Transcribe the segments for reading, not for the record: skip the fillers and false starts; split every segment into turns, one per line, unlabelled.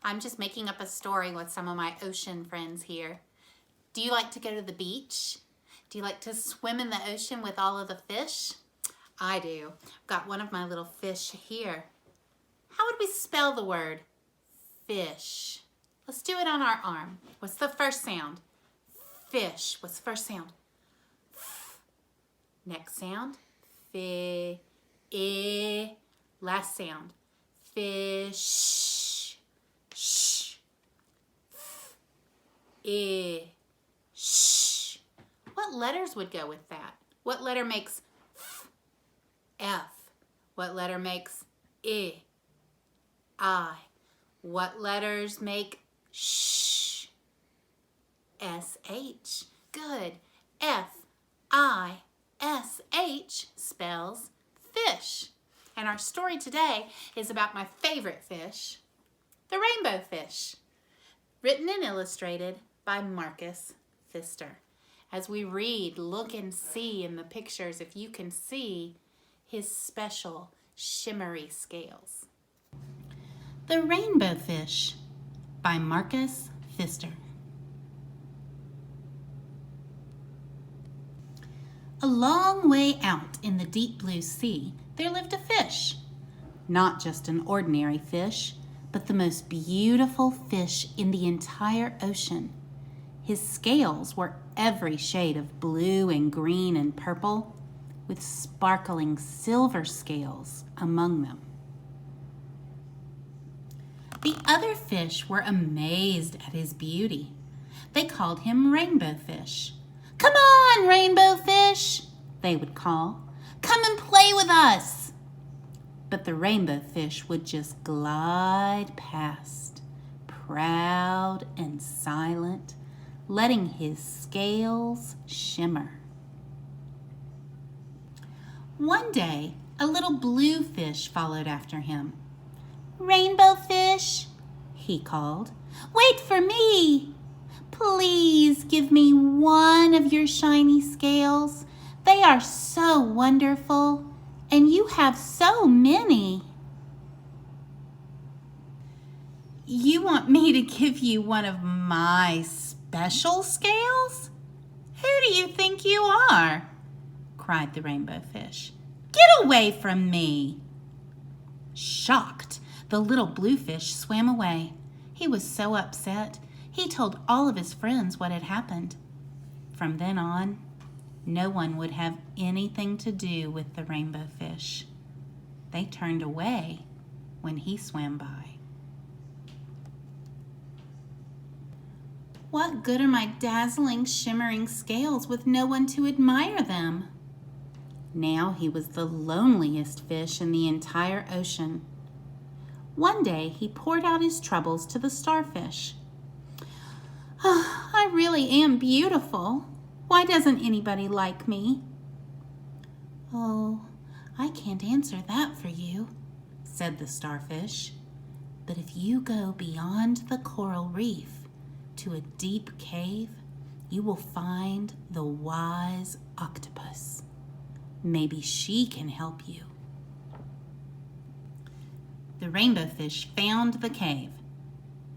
I'm just making up a story with some of my ocean friends here. Do you like to go to the beach? Do you like to swim in the ocean with all of the fish? I do. I've got one of my little fish here. How would we spell the word fish? Let's do it on our arm. What's the first sound? Fish. What's the first sound? F. Next sound? Fi. I. Last sound. Fish. Sh. F. I. Sh. What letters would go with that? What letter makes F? F. What letter makes I? I. What letters make sh? S-H. Good. F-I-S-H spells fish. And our story today is about my favorite fish, the rainbow fish, written and illustrated by Marcus Pfister. As we read, look and see in the pictures if you can see his special shimmery scales. The Rainbow Fish by Marcus Pfister. A long way out in the deep blue sea, there lived a fish. Not just an ordinary fish, but the most beautiful fish in the entire ocean. His scales were every shade of blue and green and purple, with sparkling silver scales among them. The other fish were amazed at his beauty. They called him Rainbow Fish. "Come on, Rainbow Fish," they would call. "Come and play with us." But the Rainbow Fish would just glide past, proud and silent, letting his scales shimmer. One day, a little blue fish followed after him. "Rainbow Fish," he called, "wait for me. Please give me one of your shiny scales. They are so wonderful, and you have so many." "You want me to give you one of my special scales? Who do you think you are?" cried the Rainbow Fish. "Get away from me." Shocked, the little blue fish swam away. He was so upset, he told all of his friends what had happened. From then on, no one would have anything to do with the Rainbow Fish. They turned away when he swam by. What good are my dazzling, shimmering scales with no one to admire them? Now he was the loneliest fish in the entire ocean. One day he poured out his troubles to the starfish. "Oh, I really am beautiful. Why doesn't anybody like me?" "Oh, I can't answer that for you," said the starfish. "But if you go beyond the coral reef to a deep cave, you will find the wise octopus. Maybe she can help you." The Rainbow Fish found the cave.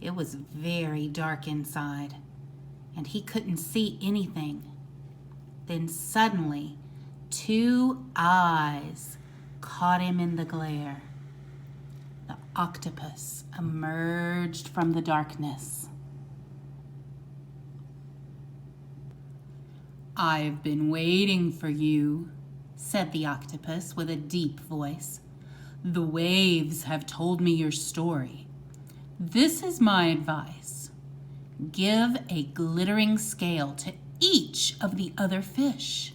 It was very dark inside, and he couldn't see anything. Then suddenly, two eyes caught him in the glare. The octopus emerged from the darkness. "I've been waiting for you," said the octopus with a deep voice. "The waves have told me your story. This is my advice. Give a glittering scale to each of the other fish.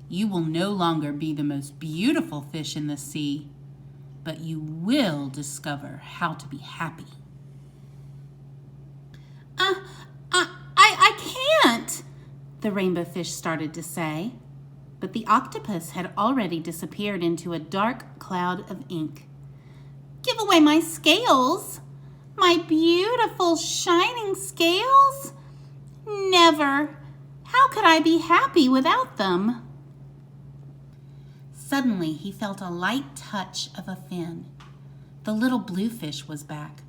You will no longer be the most beautiful fish in the sea, but you will discover how to be happy." I can't," the Rainbow Fish started to say. But the octopus had already disappeared into a dark cloud of ink. "Give away my scales? My beautiful shining scales? Never! How could I be happy without them?" Suddenly he felt a light touch of a fin. The little blue fish was back.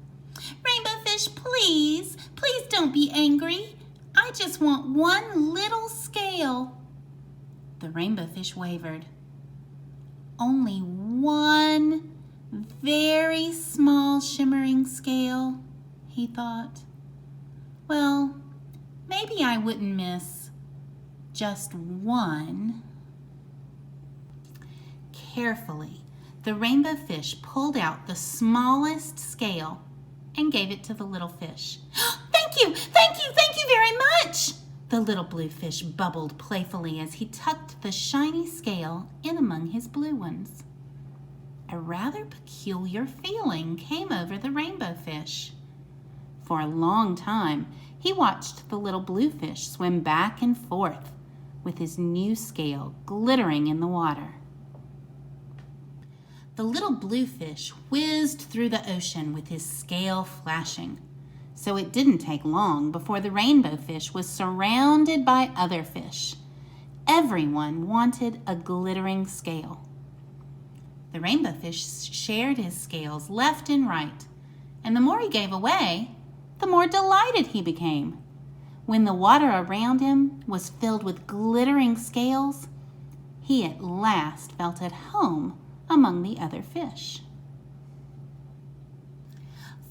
"Rainbow fish, please. Please don't be angry. I just want one little scale. The rainbow fish wavered. Only one very small shimmering scale, he thought. Well, maybe I wouldn't miss just one. Carefully, the rainbow fish pulled out the smallest scale and gave it to the little fish. Thank you, thank you, thank you very much! The little blue fish bubbled playfully as he tucked the shiny scale in among his blue ones. A rather peculiar feeling came over the rainbow fish. For a long time, he watched the little blue fish swim back and forth with his new scale glittering in the water. The little blue fish whizzed through the ocean with his scale flashing, so it didn't take long before the rainbow fish was surrounded by other fish. Everyone wanted a glittering scale. The rainbow fish shared his scales left and right, and the more he gave away, the more delighted he became. When the water around him was filled with glittering scales, he at last felt at home among the other fish.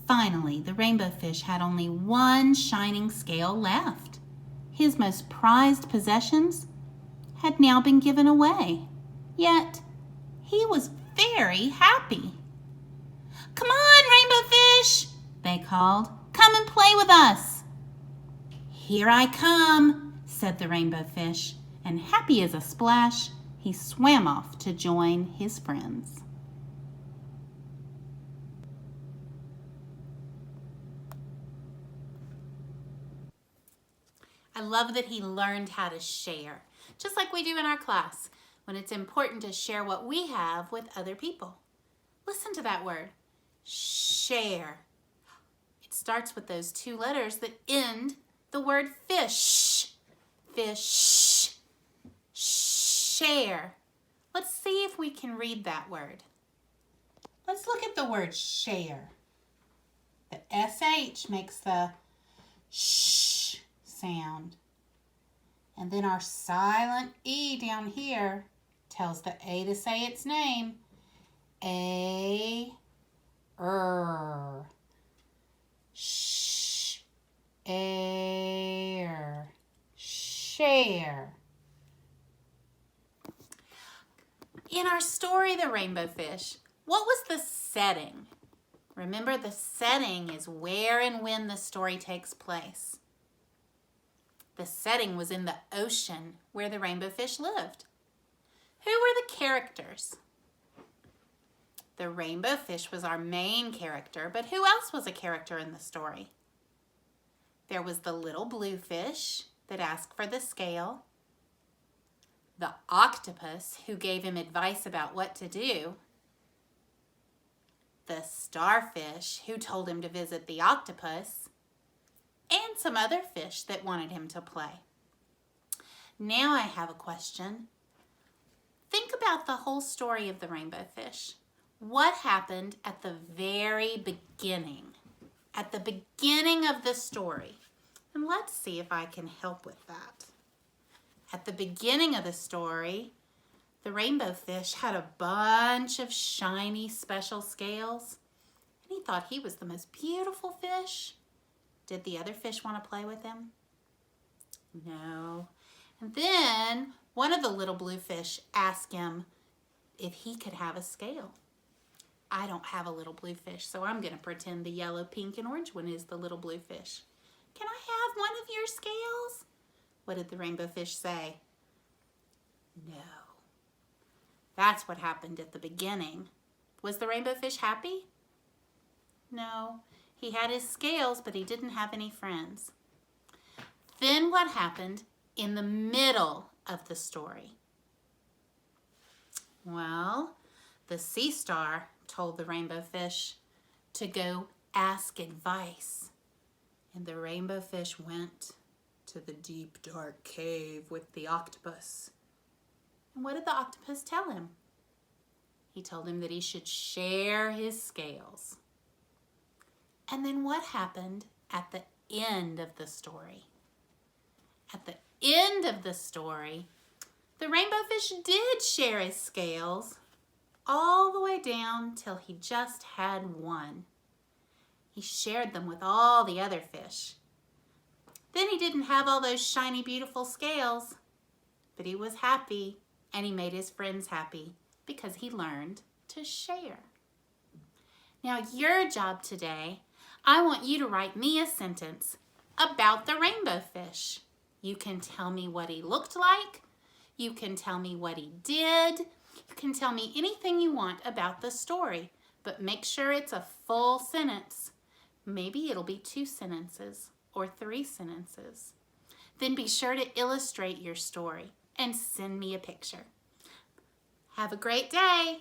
Finally, the rainbow fish had only one shining scale left. His most prized possessions had now been given away, yet he was very happy. "Come on, rainbow fish," they called. "Come and play with us." "Here I come," said the rainbow fish, and happy as a splash, he swam off to join his friends. I love that he learned how to share, just like we do in our class, when it's important to share what we have with other people. Listen to that word, share. It starts with those two letters that end the word fish. Fish. Share. Let's see if we can read that word. Let's look at the word share. The SH makes the sh sound. And then our silent E down here tells the A to say its name. A, sh, air, share. In our story, The Rainbow Fish, what was the setting? Remember, the setting is where and when the story takes place. The setting was in the ocean where the rainbow fish lived. Who were the characters? The rainbow fish was our main character, but who else was a character in the story? There was the little blue fish that asked for the scale, the octopus who gave him advice about what to do, the starfish who told him to visit the octopus, and some other fish that wanted him to play. Now I have a question. Think about the whole story of the rainbow fish. What happened at the very beginning? At the beginning of the story. And let's see if I can help with that. At the beginning of the story, the rainbow fish had a bunch of shiny special scales, and he thought he was the most beautiful fish. Did the other fish want to play with him? No. And then one of the little blue fish asked him if he could have a scale. I don't have a little blue fish, so I'm going to pretend the yellow, pink, and orange one is the little blue fish. Can I have one of your scales? What did the rainbow fish say? No. That's what happened at the beginning. Was the rainbow fish happy? No. He had his scales, but he didn't have any friends. Then what happened in the middle of the story? Well, the sea star told the rainbow fish to go ask advice. And the rainbow fish went to the deep, dark cave with the octopus. And what did the octopus tell him? He told him that he should share his scales. And then what happened at the end of the story? At the end of the story, the rainbow fish did share his scales all the way down till he just had one. He shared them with all the other fish. Then he didn't have all those shiny, beautiful scales, but he was happy and he made his friends happy because he learned to share. Now, your job today, I want you to write me a sentence about the rainbow fish. You can tell me what he looked like. You can tell me what he did. You can tell me anything you want about the story, but make sure it's a full sentence. Maybe it'll be 2 sentences or 3 sentences. Then be sure to illustrate your story and send me a picture. Have a great day.